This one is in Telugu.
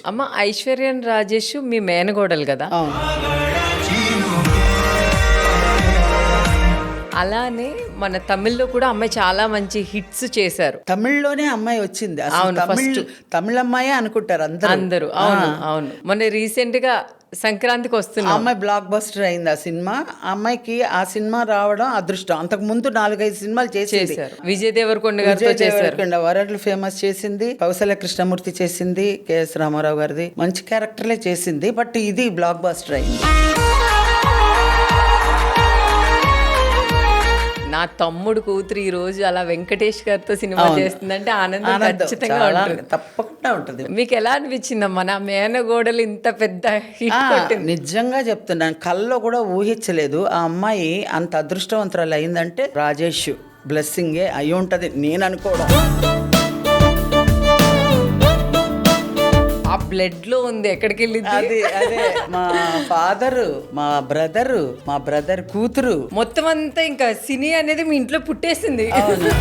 అమ్మ ఐశ్వర్యం రాజేష్ మీ మేనగోడలు కదా, అవును. అలానే మన తమిళ్లో కూడా అమ్మాయి చాలా మంచి హిట్స్ చేశారు. తమిళ్లోనే అమ్మాయి వచ్చింది అసలు. అవును, తమిళ అమ్మాయే అనుకుంటారు అందరూ. అవును అవును. మొన్న రీసెంట్ గా సంక్రాంతికి ఆ వస్తున్నాం. అమ్మాయి బ్లాక్ బస్టర్ అయింది ఆ సినిమా. ఆ అమ్మాయికి ఆ సినిమా రావడం అదృష్టం. అంతకు ముందు 4-5 సినిమాలు చేసింది. చేశారు. విజయ్ దేవరకొండ గారితో విజయ్ చేశారు. దేవరకొండ వరల్డ్ ఫేమస్ చేసింది, కౌశల్య కృష్ణమూర్తి చేసింది, కెఎస్ రామారావు గారిది మంచి క్యారెక్టర్లే చేసింది. బట్ ఇది బ్లాక్ బస్టర్ అయింది. నా తమ్ముడు కూతురు ఈ రోజు అలా వెంకటేష్ గారితో సినిమా చేస్తుందంటే ఆనందం ఖచ్చితంగా చాలా ఉంటుంది. తప్పకుండా ఉంటుంది. మీకు ఎలా అనిపించిందమ్మా నా మేనగోడలు ఇంత పెద్ద హిట్ కొట్టింది? నిజంగా చెప్తున్నాను, కల్లో కూడా ఊహించలేదు ఆ అమ్మాయి అంత అదృష్టవంతురాలు అయిందంటే రాజేష్ బ్లెస్సింగే అయి ఉంటది నేను అనుకోవడం. ఆ బ్లడ్ లో ఉంది, ఎక్కడికి వెళ్ళింది? అదే మా ఫాదరు, మా బ్రదర్ కూతురు మొత్తం అంతా ఇంకా సినీ అనేది మీ ఇంట్లో పుట్టేసింది. అవును.